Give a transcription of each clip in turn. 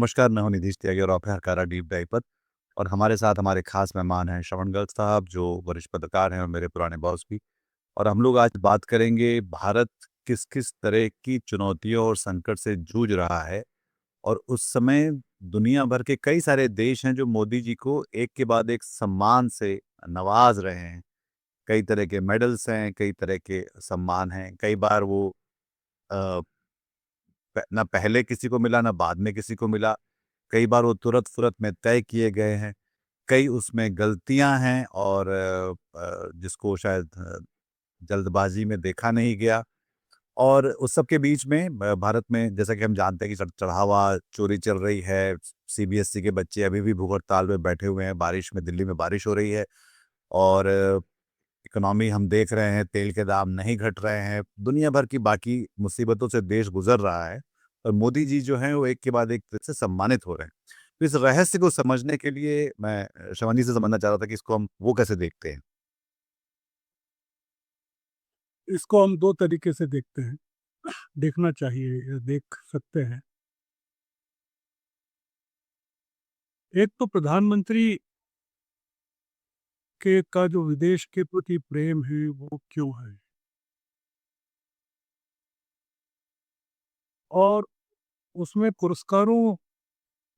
नमस्कार, मैं हूँ निधीश त्यागी और आप हैं हकारा डीप डाइव पर। और हमारे साथ हमारे खास मेहमान हैं श्रवण गर्ग साहब, जो वरिष्ठ पत्रकार हैं और मेरे पुराने बॉस भी। और हम लोग आज बात करेंगे भारत किस-किस तरह की चुनौतियों और संकट से जूझ रहा है। और उस समय दुनिया भर के कई सारे देश हैं जो मोदी जी को एक के बाद एक सम्मान से नवाज़ रहे हैं। कई तरह के मेडल्स हैं, कई तरह के सम्मान हैं। कई बार वो अ, ना पहले किसी को मिला, ना बाद में किसी को मिला। कई बार वो तुरंत-फुरत में तय किए गए हैं। कई उसमें गलतियाँ हैं और जिसको शायद जल्दबाज़ी में देखा नहीं गया। और उस सब के बीच में भारत में जैसा कि हम जानते हैं कि चढ़-चढ़ावा, चोरी चल रही है। सीबीएसई के बच्चे अभी भी भूख हड़ताल में बैठे हुए हैं, बारिश में दिल्ली में बारिश हो रही है। और इकोनॉमी हम देख रहे हैं, तेल के दाम नहीं घट रहे हैं। दुनिया भर की बाकी मुसीबतों से देश गुज़र रहा है और मोदी जी जो हैं वो एक के बाद एक तरह से सम्मानित हो रहे हैं। तो इस रहस्य को समझने के लिए मैं श्रवण जी से समझना चाह रहा था कि इसको हम वो कैसे देखते हैं? इसको हम 2 तरीके से देखते हैं, देखना चाहिए या देख सकते हैं। एक तो प्रधानमंत्री के का जो विदेश के प्रति प्रेम है, वो क्यों है? और उसमें पुरस्कारों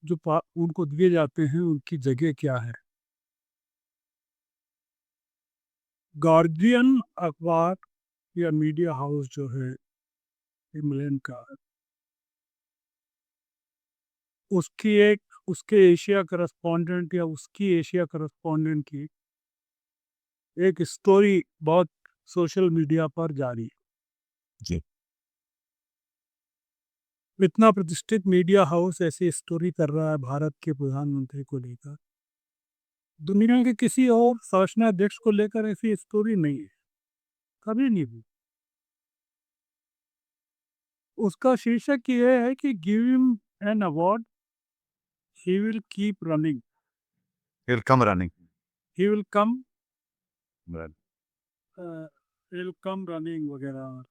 जो पा उनको दिए जाते हैं, उनकी जगह क्या है? गार्जियन अखबार या मीडिया हाउस जो है इंग्लैंड का, उसकी एक उसके एशिया करेस्पोंडेंट या उसकी एशिया करेस्पोंडेंट की एक स्टोरी बहुत सोशल मीडिया पर जारी है। जी। इतना प्रतिष्ठित मीडिया हाउस ऐसी स्टोरी कर रहा है भारत के प्रधानमंत्री को लेकर। दुनिया के किसी और शासनाध्यक्ष को लेकर ऐसी स्टोरी नहीं है, कभी नहीं हुई। उसका शीर्षक ये है कि give him an award, he will keep running, फिर come running. He will come right. He will come running वगैरह।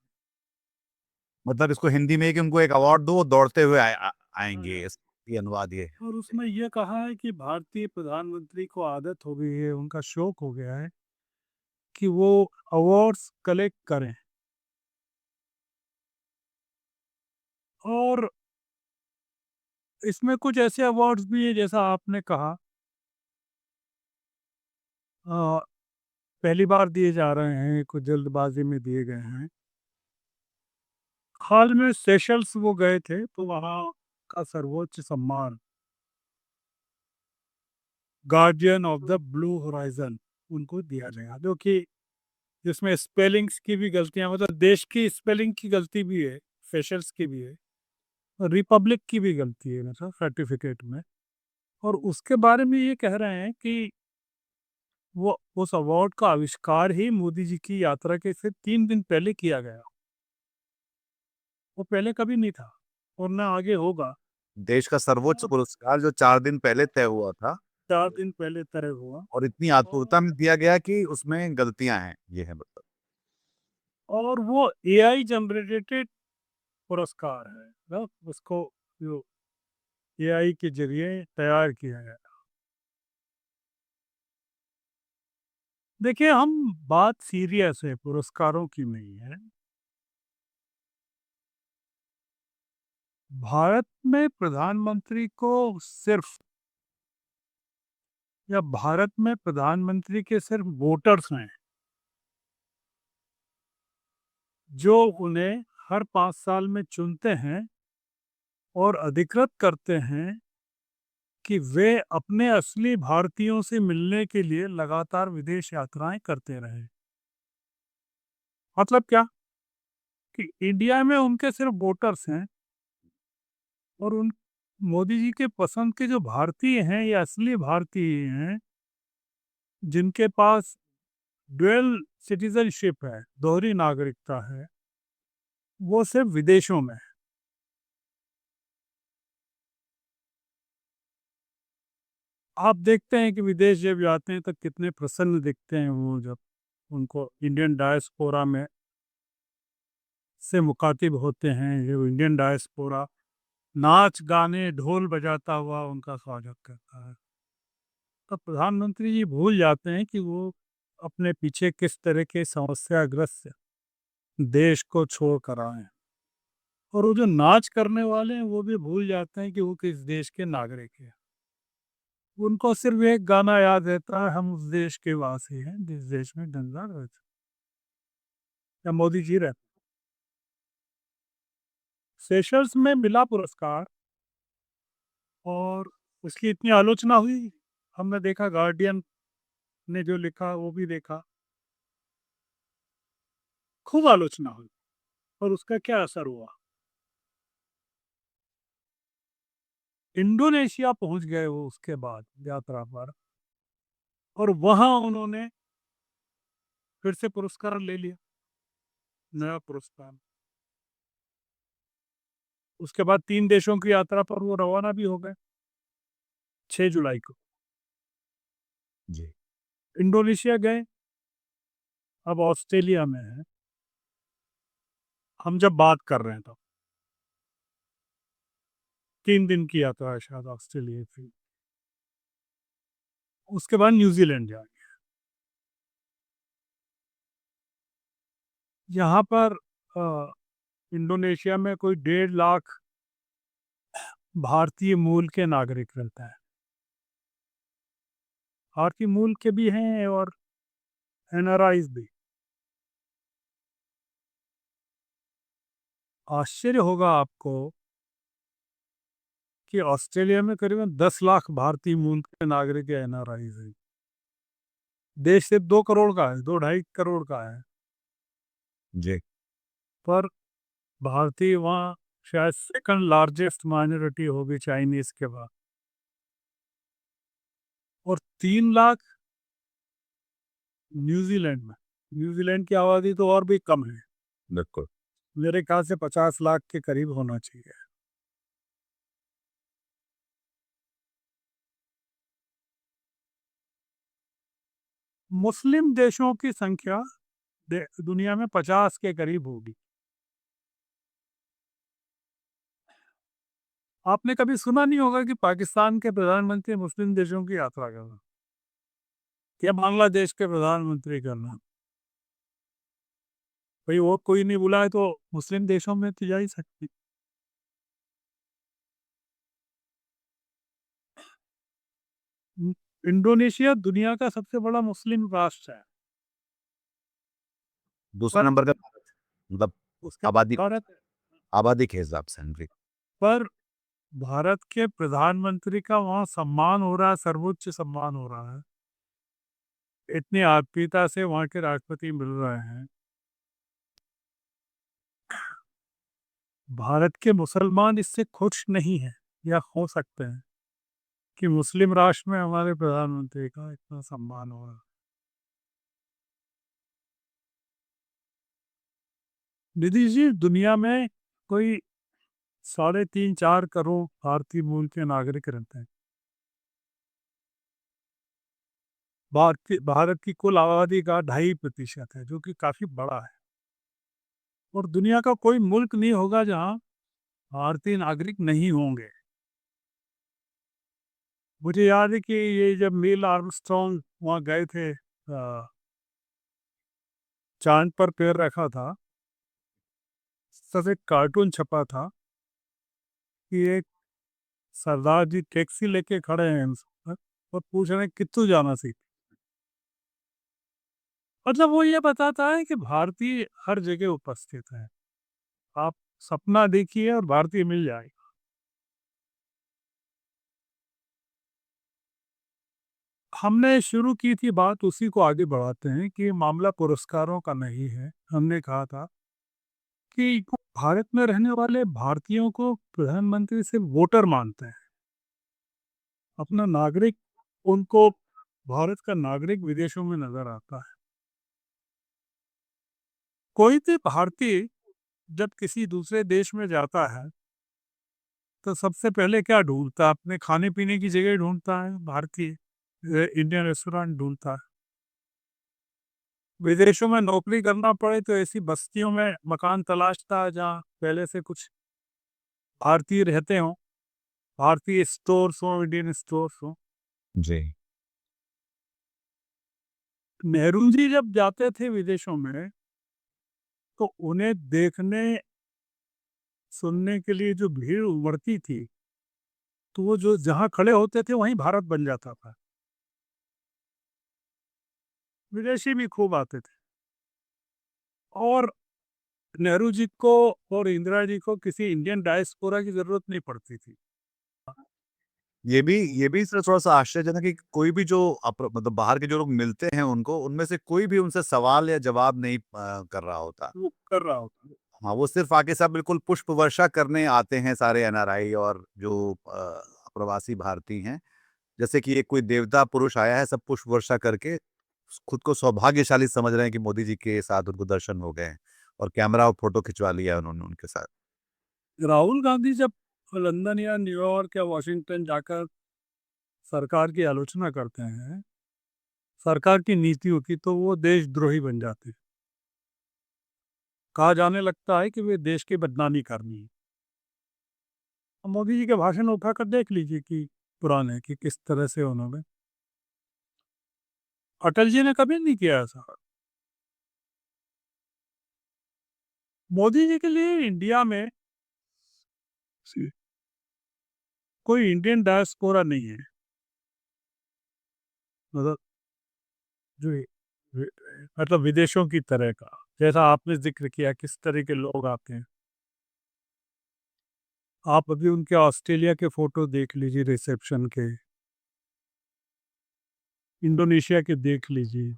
मतलब इसको हिंदी में है कि उनको एक अवार्ड दो, वो दौड़ते हुए और आएँगे। ये अनुवाद ये है। और उसमें यह कहा है कि भारतीय प्रधानमंत्री को आदत हो गई है, उनका शौक हो गया है कि वो अवार्ड्स कलेक्ट करें। और इसमें कुछ ऐसे अवार्ड्स भी हैं जैसा आपने कहा, अ, पहली बार दिए जा रहे हैं, कुछ जल्दबाजी में दिए गए हैं। हाल में सेशल्स वो गए थे, तो वहाँ का सर्वोच्च सम्मान guardian of the blue horizon उनको दिया गया, जो कि जिसमें स्पेलिंग्स की भी गलतियाँ, मतलब देश की स्पेलिंग की गलती भी है, सेशल्स की भी है, और रिपब्लिक की भी गलती है मतलब सर्टिफिकेट में। और उसके बारे में ये कह रहे हैं कि वो उस अवार्ड का आविष्कार ही मोदी जी की यात्रा के सिर्फ 3 दिन पहले किया गया। वो पहले कभी नहीं था और ना आगे होगा। देश का सर्वोच्च पुरस्कार जो 4 दिन पहले तय हुआ था 4 दिन पहले तय हुआ। और इतनी और आतुरता में दिया गया कि उसमें गलतियाँ हैं। ये है मतलब। और वो एआई जनरेटेड पुरस्कार है ना, उसको जो एआई के ज़रिए तैयार किया गया। देखिए, हम बात सीरियस है, पुरस्कारों की नहीं है। भारत में प्रधानमंत्री को सिर्फ़ या भारत में प्रधानमंत्री के सिर्फ़ वोटर्स हैं, जो उन्हें हर 5 साल में चुनते हैं और अधिकृत करते हैं कि वे अपने असली भारतीयों से मिलने के लिए लगातार विदेश यात्राएँ करते रहें। मतलब क्या? कि इंडिया में उनके सिर्फ़ वोटर्स हैं और उन मोदी जी के पसंद के जो भारतीय हैं, ये असली भारतीय हैं, जिनके पास ड्यूअल सिटीज़नशिप है, दोहरी नागरिकता है, वो सिर्फ़ विदेशों में हैं। आप देखते हैं कि विदेश जब जाते हैं तो कितने प्रसन्न दिखते हैं वो, जब उनको इंडियन डायस्पोरा में से मुखातिब होते हैं, ये इंडियन डायस्पोरा नाच गाने ढोल बजाता हुआ उनका स्वागत करता है। तो प्रधानमंत्री जी भूल जाते हैं कि वो अपने पीछे किस तरह के समस्याग्रस्त देश को छोड़ कर आए हैं। और वो जो नाच करने वाले हैं वो भी भूल जाते हैं कि वो किस देश के नागरिक हैं। उनको सिर्फ एक गाना याद रहता है, हम उस देश के वासी हैं जिस देश में गंगा रहती है। या मोदी जी रहते। सेशल्स में मिला पुरस्कार और उसकी इतनी आलोचना हुई। हमने देखा गार्डियन ने जो लिखा वो भी देखा, खूब आलोचना हुई। और उसका क्या असर हुआ? इंडोनेशिया पहुंच गए वो उसके बाद यात्रा पर, और वहां उन्होंने फिर से पुरस्कार ले लिया, नया पुरस्कार। उसके बाद 3 देशों की यात्रा पर वो रवाना भी हो गए 6 जुलाई को। जी। इंडोनेशिया गए, अब ऑस्ट्रेलिया में है। हम जब बात कर रहे हैं तो 3 दिन की यात्रा है शायद ऑस्ट्रेलिया की। उसके बाद न्यूजीलैंड जाएंगे। यहाँ पर इंडोनेशिया में कोई 1.5 लाख भारतीय मूल के नागरिक रहता है। भारतीय मूल के भी हैं और एनआरआईज भी। आश्चर्य होगा आपको कि ऑस्ट्रेलिया में करीबन 10 लाख भारतीय मूल के नागरिक एनआरआईज हैं। देश सिर्फ 2 करोड़ का है, 2-2.5 करोड़ का है। जी। पर भारतीय वहाँ शायद सेकंड लार्जेस्ट माइनॉरिटी होगी चाइनीज के बाद। और 3 लाख न्यूजीलैंड में। न्यूजीलैंड की आबादी तो और भी कम है, बिल्कुल। मेरे ख्याल से 50 लाख के करीब होना चाहिए। मुस्लिम देशों की संख्या दुनिया में 50 के करीब होगी। आपने कभी सुना नहीं होगा कि पाकिस्तान के प्रधानमंत्री मुस्लिम देशों की यात्रा करना या बांग्लादेश के प्रधानमंत्री करना। भाई वो कोई नहीं बुलाए तो मुस्लिम देशों में तो जा ही सकती। इंडोनेशिया दुनिया का सबसे बड़ा मुस्लिम राष्ट्र है। दूसरा पर नंबर का भारत है। मतलब उसके आबादी भारत आबादी के हिसाब से। हाँ जी। पर भारत के प्रधानमंत्री का वहाँ सम्मान हो रहा है, सर्वोच्च सम्मान हो रहा है। इतनी आत्मीयता से वहाँ के राष्ट्रपति मिल रहे हैं। भारत के मुसलमान इससे खुश नहीं है या हो सकते हैं कि मुस्लिम राष्ट्र में हमारे प्रधानमंत्री का इतना सम्मान हो रहा है। निधि जी, दुनिया में कोई 3.5-4 करोड़ भारतीय मूल के नागरिक रहते हैं। भारत की कुल आबादी का 2.5% है, जो कि काफी बड़ा है। और दुनिया का कोई मुल्क नहीं होगा जहाँ भारतीय नागरिक नहीं होंगे। मुझे याद है कि ये जब नील आर्मस्ट्रॉन्ग वहाँ गए थे, चांद पर पैर रखा था, तब एक कार्टून छपा था कि एक सरदार जी टैक्सी लेके खड़े हैं उस पर और पूछ रहे हैं कित्तू जाना सी। मतलब वो ये बताता है कि भारतीय हर जगह उपस्थित है। आप सपना देखिए और भारतीय मिल जाएगा। हमने शुरू की थी बात, उसी को आगे बढ़ाते हैं कि मामला पुरस्कारों का नहीं है। हमने कहा था कि भारत में रहने वाले भारतीयों को प्रधानमंत्री से वोटर मानते हैं, अपना नागरिक। उनको भारत का नागरिक विदेशों में नजर आता है। कोई भी भारतीय जब किसी दूसरे देश में जाता है तो सबसे पहले क्या ढूंढता है? अपने खाने पीने की जगह ढूंढता है भारतीय, इंडियन रेस्टोरेंट ढूंढता है। विदेशों में नौकरी करना पड़े तो ऐसी बस्तियों में मकान तलाशता है जहाँ पहले से कुछ भारतीय रहते हों, भारतीय स्टोर्स हों, इंडियन स्टोर्स हों। जी। नेहरू जी जब जाते थे विदेशों में, तो उन्हें देखने, सुनने के लिए जो भीड़ उमड़ती थी, तो वो जो जहाँ खड़े होते थे वहीं भारत बन जाता था। विदेशी भी खूब आते थे और नेहरू जी को और इंदिरा जी को किसी इंडियन डायस्पोरा की ज़रूरत नहीं पड़ती थी। ये भी सर थोड़ा-सा आश्चर्यजनक है कि कोई भी जो मतलब बाहर के जो लोग मिलते हैं उनको, उनमें से कोई भी उनसे सवाल या जवाब नहीं कर रहा होता। वो कर रहा होता है। हाँ, वो सिर्फ़ आके सब बिल्कुल पुष्प वर्षा करने आते हैं सारे एनआरआई और जो प्रवासी भारतीय हैं। जैसे कि एक कोई देवता पुरुष आया है, सब पुष्प वर्षा करके खुद को सौभाग्यशाली समझ रहे हैं कि मोदी जी के साथ उनको दर्शन हो गए हैं और कैमरा और फ़ोटो खिंचवा लिया उन्होंने उनके साथ। राहुल गांधी जब लंदन या न्यूयॉर्क या वॉशिंगटन जाकर सरकार की आलोचना करते हैं, सरकार की नीतियों की, तो वो देशद्रोही बन जाते हैं। कहा जाने लगता है कि वे देश की बदनामी करनी है। अब मोदी जी के भाषण उठाकर देख लीजिए कि पुराने कि किस तरह से उन्होंने, अटल जी ने कभी नहीं किया ऐसा। मोदी जी के लिए इंडिया में कोई इंडियन डायस्पोरा नहीं है। मतलब जो मतलब विदेशों की तरह का, जैसा आपने जिक्र किया किस तरह के लोग आते हैं। आप अभी उनके ऑस्ट्रेलिया के फोटो देख लीजिए, रिसेप्शन के, इंडोनेशिया के देख लीजिए।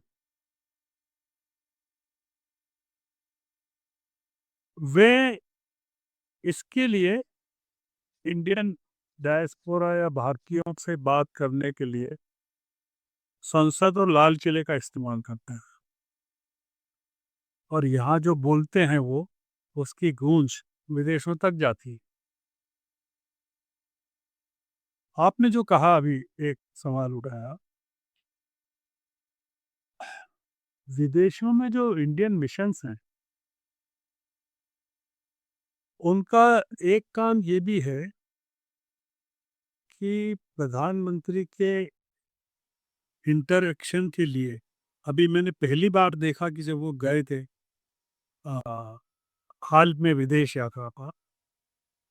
वे इसके लिए इंडियन डायस्पोरा या भारतीयों से बात करने के लिए संसद और लाल किले का इस्तेमाल करते हैं, और यहाँ जो बोलते हैं वो, उसकी गूंज विदेशों तक जाती है। आपने जो कहा अभी, एक सवाल उठाया, विदेशों में जो इंडियन मिशंस हैं, उनका एक काम ये भी है कि प्रधानमंत्री के इंटरेक्शन के लिए, अभी मैंने पहली बार देखा कि जब वो गए थे आ, हाल में विदेश यात्रा पर,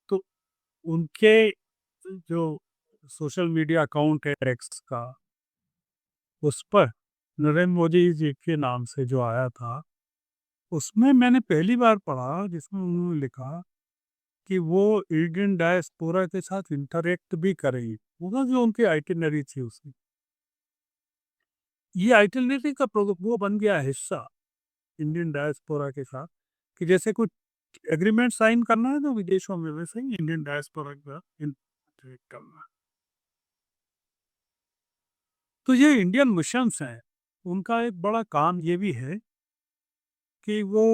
तो उनके जो सोशल मीडिया अकाउंट है एक्स का, उस पर नरेंद्र मोदी जी के नाम से जो आया था, उसमें मैंने पहली बार पढ़ा जिसमें उन्होंने लिखा कि वो इंडियन डायस्पोरा के साथ इंटरेक्ट भी करेंगे। वो जो उनकी आइटिनरी थी उसमें, ये आइटिनरी का वो बन गया हिस्सा इंडियन डायस्पोरा के साथ, कि जैसे कुछ एग्रीमेंट साइन करना है तो विदेशों में, वैसे ही इंडियन डायस्पोरा के साथ इंटरेक्ट करना है। तो ये इंडियन मिशंस हैं, उनका एक बड़ा काम ये भी है कि वो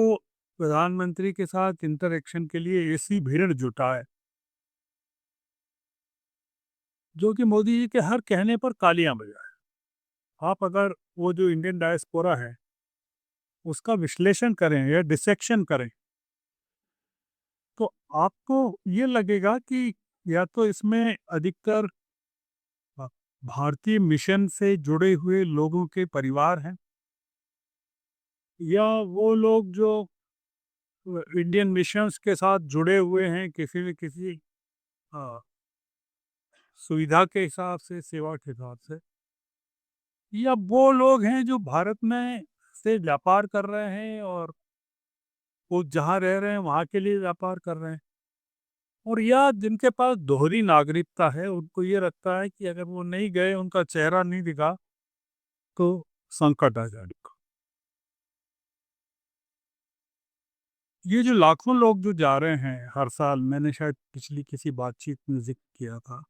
प्रधानमंत्री के साथ इंटरेक्शन के लिए ऐसी भीड़ जुटाए जो कि मोदी जी के हर कहने पर तालियां बजाए। आप अगर वो जो इंडियन डायस्पोरा है उसका विश्लेषण करें या डिसेक्शन करें, तो आपको ये लगेगा कि या तो इसमें अधिकतर अ, भारतीय मिशन से जुड़े हुए लोगों के परिवार हैं, या वो लोग जो इंडियन मिशंस के साथ जुड़े हुए हैं किसी न किसी अ, सुविधा के हिसाब से, सेवा के हिसाब से, या वो लोग हैं जो भारत में से व्यापार कर रहे हैं और वो जहाँ रह रहे हैं वहाँ के लिए व्यापार कर रहे हैं, और या जिनके पास दोहरी नागरिकता है, उनको ये लगता है कि अगर वो नहीं गए, उनका चेहरा नहीं दिखा, तो संकट आ जाएगा। ये जो लाखों लोग जो जा रहे हैं हर साल, मैंने शायद पिछली किसी बातचीत में जिक्र किया था,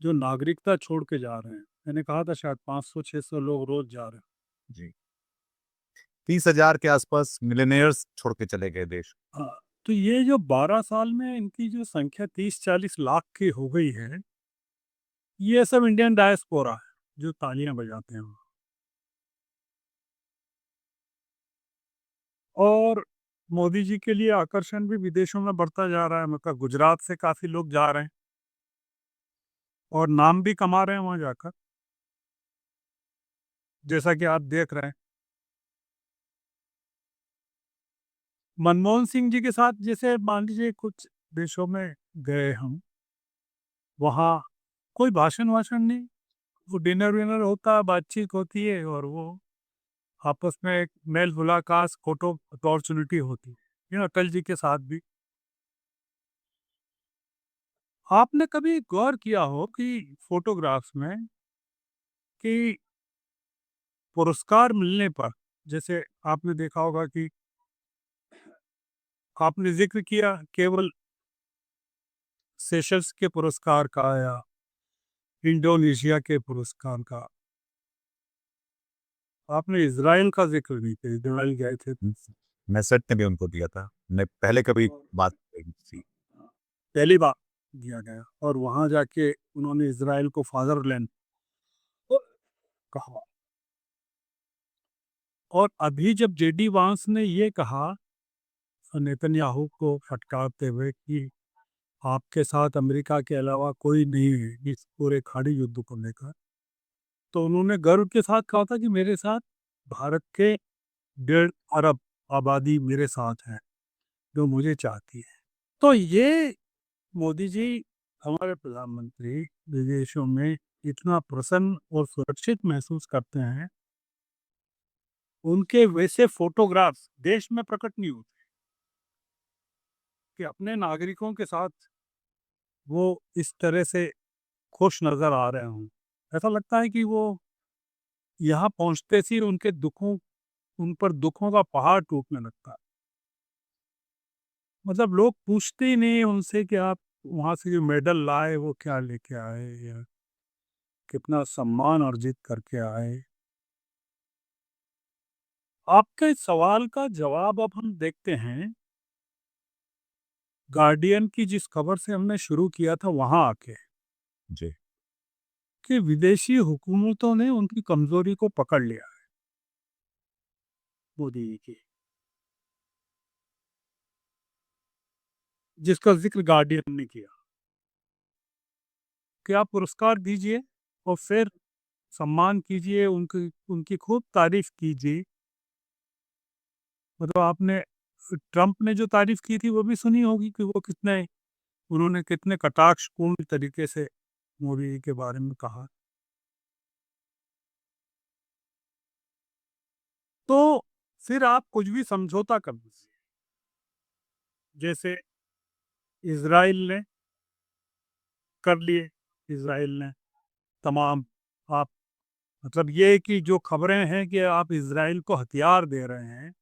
जो नागरिकता छोड़ के जा रहे हैं, मैंने कहा था शायद 500-600 लोग रोज जा रहे हैं। जी। 30,000 के आसपास मिलियनेयर्स छोड़ के चले गए देश। हाँ, तो ये जो 12 साल में इनकी जो संख्या 30-40 लाख की हो गई है, ये सब इंडियन डायस्पोरा है जो तालियां बजाते हैं। और मोदी जी के लिए आकर्षण भी विदेशों में बढ़ता जा रहा है, मतलब गुजरात से काफ़ी लोग जा रहे हैं और नाम भी कमा रहे हैं वहाँ जाकर, जैसा कि आप देख रहे हैं। मनमोहन सिंह जी के साथ जैसे मान लीजिए कुछ देशों में गए हम, वहाँ कोई भाषण-वाषण नहीं, वो डिनर-विनर होता है, बातचीत होती है और वो आपस में एक मेल-मुलाकात, फ़ोटो अपॉर्च्युनिटी होती है। ये अटल जी के साथ भी। आपने कभी गौर किया हो कि फ़ोटोग्राफ्स में कि पुरस्कार मिलने पर, जैसे आपने देखा होगा कि आपने ज़िक्र किया केवल सेशल्स के पुरस्कार का या इंडोनेशिया के पुरस्कार का, आपने इज़राइल का ज़िक्र नहीं किया, इज़राइल गए थे। नेसेट ने भी उनको दिया था। ने पहले कभी बात नहीं थी। पहली बार दिया गया और वहाँ जाके उन्होंने इज़राइल को फादरलैंड कहा। और अभी जब जेडी वांस ने ये कहा नेतन्याहू को फटकारते हुए कि आपके साथ अमेरिका के अलावा कोई नहीं है इस पूरे खाड़ी युद्ध को लेकर, तो उन्होंने गर्व के साथ कहा था कि मेरे साथ भारत के 1.5 अरब आबादी मेरे साथ है, जो मुझे चाहती है। तो ये मोदी जी, हमारे प्रधानमंत्री, विदेशों में इतना प्रसन्न और सुरक्षित महसूस करते हैं, उनके वैसे फ़ोटोग्राफ्स देश में प्रकट नहीं होते कि अपने नागरिकों के साथ वो इस तरह से खुश नज़र आ रहे हों। ऐसा लगता है कि वो यहाँ पहुँचते ही उनके दुखों उन पर दुखों का पहाड़ टूटने लगता है। मतलब लोग पूछते ही नहीं उनसे कि आप वहाँ से जो मेडल लाए वो क्या लेके आए या कितना सम्मान अर्जित करके आए। आपके इस सवाल का जवाब अब हम देखते हैं, गार्डियन की जिस खबर से हमने शुरू किया था वहाँ आके, जी। कि विदेशी हुकूमतों ने उनकी कमज़ोरी को पकड़ लिया है, मोदी जी की, जिसका ज़िक्र गार्डियन ने किया, कि आप पुरस्कार दीजिए और फिर सम्मान कीजिए, उनकी उनकी खूब तारीफ़ कीजिए। मतलब आपने ट्रंप ने जो तारीफ़ की थी वो भी सुनी होगी कि वो कितने उन्होंने कितने कटाक्षपूर्ण तरीके से मोदी जी के बारे में कहा। तो फिर आप कुछ भी समझौता कर दीजिए। जैसे इज़राइल ने कर लिए, इज़राइल ने तमाम आप मतलब ये कि जो खबरें हैं कि आप इज़राइल को हथियार दे रहे हैं,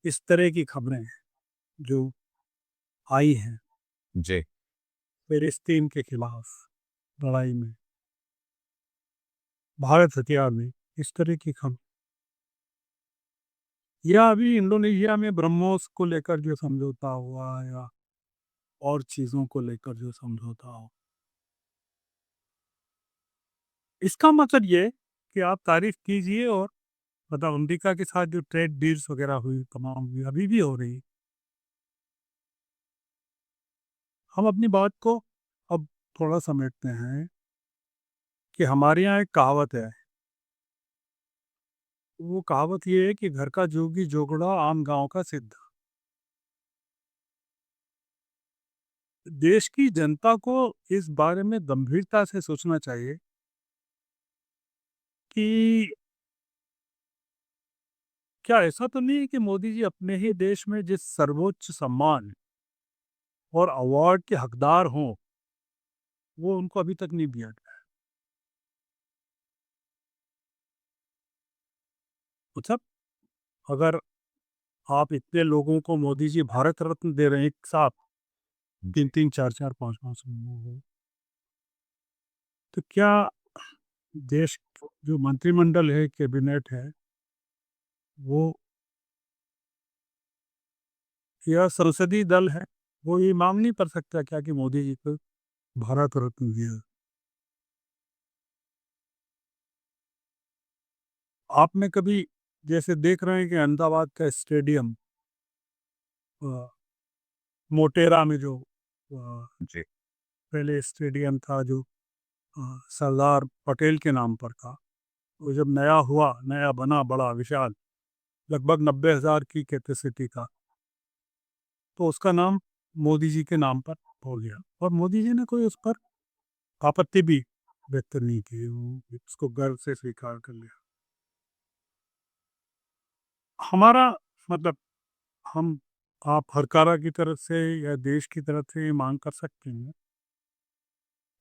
इस तरह की खबरें हैं जो आई हैं जी। फ़िलिस्तीन के खिलाफ लड़ाई में, भारत हथियार दे, इस तरह की खबर, या अभी इंडोनेशिया में ब्रह्मोस को लेकर जो समझौता हुआ या और चीज़ों को लेकर जो समझौता हो। इसका मतलब ये कि आप तारीफ़ कीजिए और मतलब अमेरिका के साथ जो ट्रेड डील्स वगैरह हुई, तमाम हुई, अभी भी हो रही। हम अपनी बात को अब थोड़ा समेटते हैं कि हमारे यहाँ एक कहावत है। वो कहावत ये है कि घर का जोगी जोगड़ा आम गाँव का सिद्ध। देश की जनता को इस बारे में गंभीरता से सोचना चाहिए कि क्या ऐसा तो नहीं है कि मोदी जी अपने ही देश में जिस सर्वोच्च सम्मान और अवार्ड के हकदार हों, वो उनको अभी तक नहीं दिया गया। मतलब अगर आप इतने लोगों को मोदी जी भारत रत्न दे रहे हैं एक साथ, 3-3, 4-4, 5-5 लोगों को, तो क्या देश जो मंत्रिमंडल है, कैबिनेट है, वो या संसदीय दल है, वो ये मांग नहीं कर सकता क्या कि मोदी जी को भारत रत्न दिया? आपने कभी जैसे देख रहे हैं कि अहमदाबाद का स्टेडियम मोटेरा में जो जी। पहले स्टेडियम था, जो सरदार पटेल के नाम पर था, वो जब नया हुआ, नया बना, बड़ा विशाल, लगभग 90,000 की कैपेसिटी का, तो उसका नाम मोदी जी के नाम पर हो गया। और मोदी जी ने कोई उस पर आपत्ति भी व्यक्त नहीं की, वो उसको गर्व से स्वीकार कर लिया। हमारा मतलब, हम आप हरकारा की तरफ से या देश की तरफ से ये मांग कर सकते हैं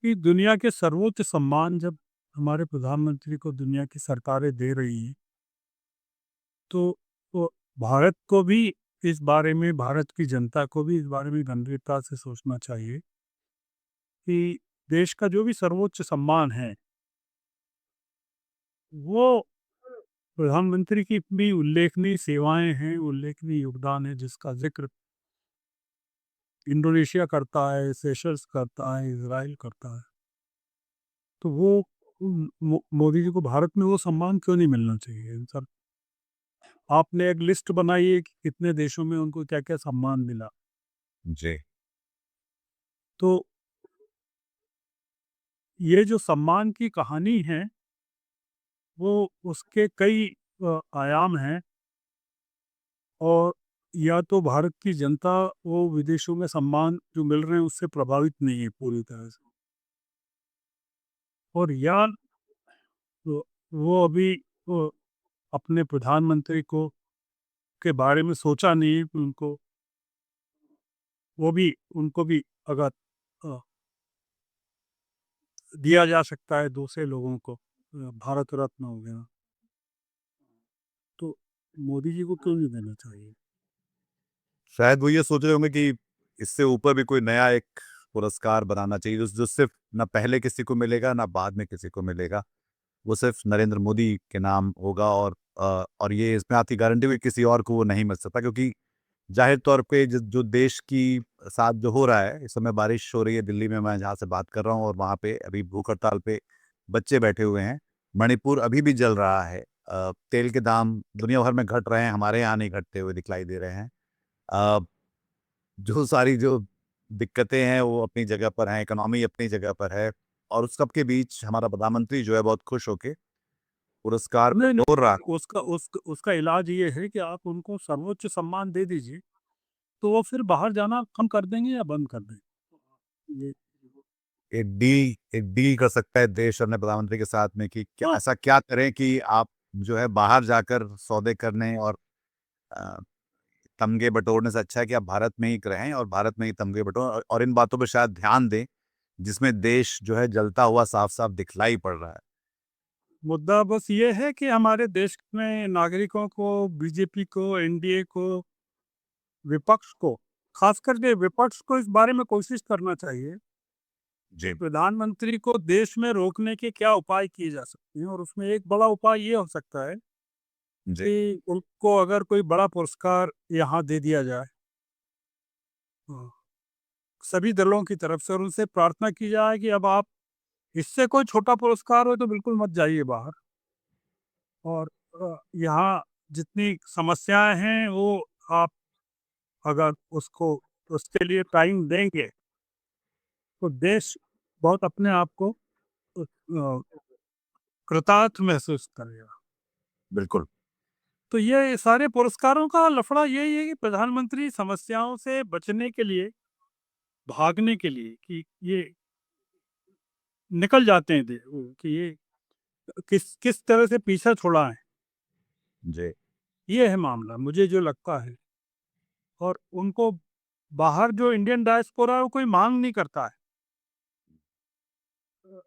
कि दुनिया के सर्वोच्च सम्मान जब हमारे प्रधानमंत्री को दुनिया की सरकारें दे रही हैं, तो भारत को भी इस बारे में, भारत की जनता को भी इस बारे में गंभीरता से सोचना चाहिए कि देश का जो भी सर्वोच्च सम्मान है, वो प्रधानमंत्री की भी उल्लेखनीय सेवाएं हैं, उल्लेखनीय योगदान है, जिसका जिक्र इंडोनेशिया करता है, सेशल्स करता है, इज़राइल करता है। तो वो मोदी जी को भारत में वो सम्मान क्यों नहीं मिलना चाहिए? सर, आपने एक लिस्ट बनाई है कि कितने देशों में उनको क्या-क्या सम्मान मिला। जी। तो ये जो सम्मान की कहानी है, वो उसके कई आयाम हैं, और या तो भारत की जनता वो विदेशों में सम्मान जो मिल रहे हैं उससे प्रभावित नहीं है पूरी तरह से, और या तो वो अभी वो अपने प्रधानमंत्री को के बारे में सोचा नहीं है कि उनको भी अगर अ, दिया जा सकता है दूसरे लोगों को, भारत रत्न हो गया, तो मोदी जी को क्यों नहीं देना चाहिए? शायद वो ये सोच रहे होंगे कि इससे ऊपर भी कोई नया एक पुरस्कार बनाना चाहिए, जो जो सिर्फ़ ना पहले किसी को मिलेगा, ना बाद में किसी को मिलेगा। वो सिर्फ़ नरेंद्र मोदी के नाम होगा, और ये इसमें आपकी गारंटी हुई किसी और को वो नहीं मिल सकता, क्योंकि ज़ाहिर तौर पे ज जो देश की साथ जो हो रहा है, इस समय बारिश हो रही है दिल्ली में, मैं जहाँ से बात कर रहा हूँ, और वहाँ पे अभी भूख हड़ताल पे बच्चे बैठे हुए हैं। मणिपुर अभी भी जल रहा है। तेल के दाम दुनिया भर में घट रहे हैं, हमारे यहाँ नहीं घटते हुए दिखलाई दे रहे हैं। अ, जो सारी जो दिक्कतें हैं वो अपनी जगह पर हैं, इकोनॉमी अपनी जगह पर है, और उस सब के बीच हमारा प्रधानमंत्री जो है बहुत खुश होके पुरस्कार नहीं, बटोर रहा है। नहीं, उसका इलाज ये है कि आप उनको सर्वोच्च सम्मान दे दीजिए, तो वो फिर बाहर जाना कम कर देंगे या बंद कर देंगे। ये एक डील कर सकता है देश अपने प्रधानमंत्री के साथ में कि क्या हाँ, ऐसा क्या करें कि आप जो है बाहर जाकर सौदे करने और अ, तमगे बटोरने से अच्छा है कि आप भारत में ही रहें और भारत में ही तमगे बटोरें, और इन बातों पे शायद ध्यान दें, जिसमें देश जो है जलता हुआ साफ-साफ दिखलाई पड़ रहा है। मुद्दा बस ये है कि हमारे देश में नागरिकों को, बीजेपी को, एनडीए को, विपक्ष को, खास करके विपक्ष को इस बारे में कोशिश करना चाहिए कि जी, प्रधानमंत्री को देश में रोकने के क्या उपाय किए जा सकते हैं, और उसमें एक बड़ा उपाय ये हो सकता है जी, कि उनको अगर कोई बड़ा पुरस्कार यहाँ दे दिया जाए, हाँ, सभी दलों की तरफ से, और उनसे प्रार्थना की जाए कि अब आप, इससे कोई छोटा पुरस्कार हो तो बिल्कुल मत जाइए बाहर, और यहाँ जितनी समस्याएं हैं वो आप अगर उसको उसके लिए टाइम देंगे, तो देश बहुत अपने आप को कृतार्थ महसूस करेगा। बिल्कुल। तो ये सारे पुरस्कारों का लफड़ा यही है कि प्रधानमंत्री समस्याओं से बचने के लिए, भागने के लिए, कि ये निकल जाते हैं कि ये किस किस तरह से पीछा छुड़ाएं। जी, ये है मामला, मुझे जो लगता है। और उनको बाहर जो इंडियन डायस्पोरा है वो कोई मांग नहीं करता है।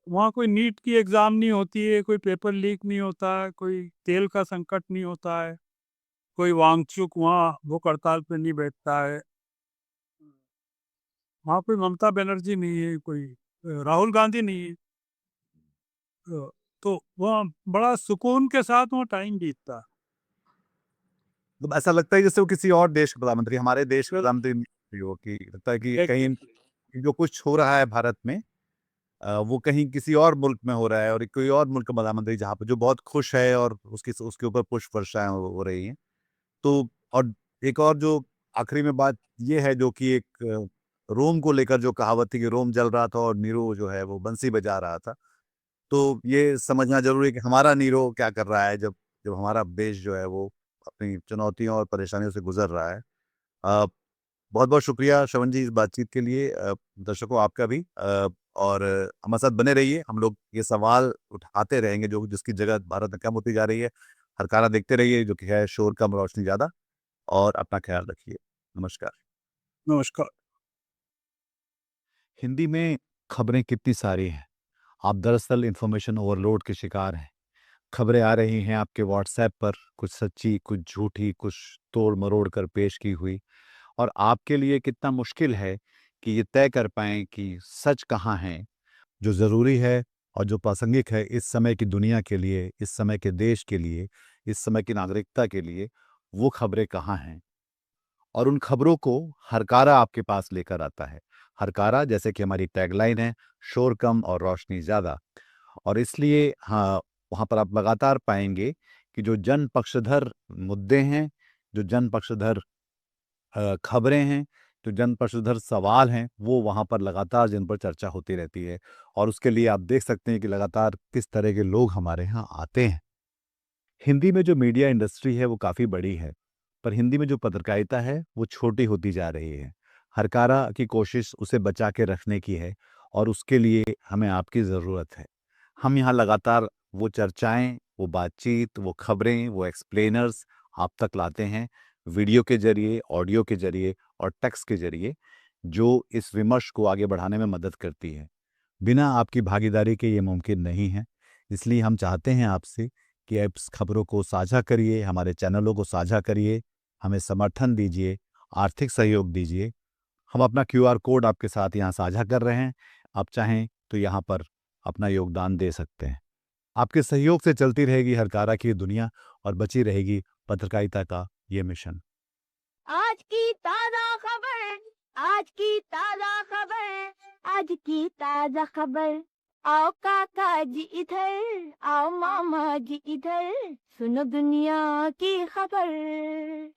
वहाँ कोई नीट की एग्ज़ाम नहीं होती है, कोई पेपर लीक नहीं होता है, कोई तेल का संकट नहीं होता है, कोई वांगचुक वहाँ भूख हड़ताल पे नहीं बैठता है। वहाँ कोई ममता बनर्जी नहीं है, कोई राहुल गांधी नहीं है। तो वहाँ बड़ा सुकून के साथ वहाँ टाइम बीतता है। तो ऐसा लगता है जैसे वो किसी और देश के प्रधानमंत्री, हमारे देश के प्रधानमंत्री नहीं हो, कि लगता है कि कहीं एक जो कुछ हो रहा है भारत में, वो कहीं किसी और मुल्क में हो रहा है, और कोई और मुल्क का प्रधानमंत्री जहाँ पे जो बहुत खुश है और उसके ऊपर पुष्प वर्षाएँ हो रही हैं। तो और एक और जो आखिरी में बात ये है जो कि एक रोम को लेकर जो कहावत थी कि रोम जल रहा था और नीरो जो है वो बंसी बजा रहा था। तो ये समझना ज़रूरी है कि हमारा नीरो क्या कर रहा है जब जब हमारा देश जो है वो अपनी चुनौतियों और परेशानियों से गुज़र रहा है। अ, बहुत-बहुत शुक्रिया श्रवण जी इस बातचीत के लिए। दर्शकों आपका भी और हमारे साथ बने रहिए। हम लोग ये सवाल उठाते रहेंगे जो जिसकी जगह भारत में कम होती जा रही है। हरकारा देखते रहिए जो कि है शोर कम रोशनी ज़्यादा और अपना ख़्याल रखिए। नमस्कार। नमस्कार। हिंदी में खबरें कितनी सारी हैं। आप दरअसल इन्फॉर्मेशन ओवरलोड के शिकार हैं। खबरें आ रही हैं आपके व्हाट्सएप पर, कुछ सच्ची, कुछ झूठी, कुछ तोड़-मरोड़ कर पेश की हुई और आपके लिए कितना मुश्किल है कि ये तय कर पाएँ कि सच कहाँ है, जो ज़रूरी है और जो प्रासंगिक है इस समय की दुनिया के लिए, इस समय के देश के लिए, इस समय की नागरिकता के लिए, वो खबरें कहाँ हैं। और उन खबरों को हरकारा आपके पास लेकर आता है। हरकारा जैसे कि हमारी टैगलाइन है, शोर कम और रोशनी ज़्यादा। और इसलिए हाँ, वहाँ पर आप लगातार पाएँगे कि जो जन पक्षधर मुद्दे हैं, जो जन पक्षधर खबरें हैं, जो जन पक्षधर सवाल हैं, वो वहाँ पर लगातार जिन पर चर्चा होती रहती है। और उसके लिए आप देख सकते हैं कि लगातार किस तरह के लोग हमारे यहाँ आते हैं। हिंदी में जो मीडिया इंडस्ट्री है वो काफ़ी बड़ी है, पर हिंदी में जो पत्रकारिता है वो छोटी होती जा रही है। हरकारा की कोशिश उसे बचा के रखने की है और उसके लिए हमें आपकी ज़रूरत है। हम यहाँ लगातार वो चर्चाएँ, वो बातचीत, वो खबरें, वो एक्सप्लेनर्स आप तक लाते हैं, वीडियो के ज़रिए, ऑडियो के ज़रिए और टेक्स्ट के ज़रिए, जो इस विमर्श को आगे बढ़ाने में मदद करती है। बिना आपकी भागीदारी के ये मुमकिन नहीं है। इसलिए हम चाहते हैं आपसे कि आप इस खबरों को साझा करिए, हमारे चैनलों को साझा करिए, हमें समर्थन दीजिए, आर्थिक सहयोग दीजिए। हम अपना क्यूआर कोड आपके साथ यहाँ साझा कर रहे हैं। आप चाहें तो यहाँ पर अपना योगदान दे सकते हैं। आपके सहयोग से चलती रहेगी हरकारा की दुनिया और बची रहेगी पत्रकारिता का ये मिशन। आज की ताजा खबर, आज की ताजा खबर, आज की ताजा खबर। आओ काका जी इधर, आओ मामा जी इधर, सुनो दुनिया की खबर।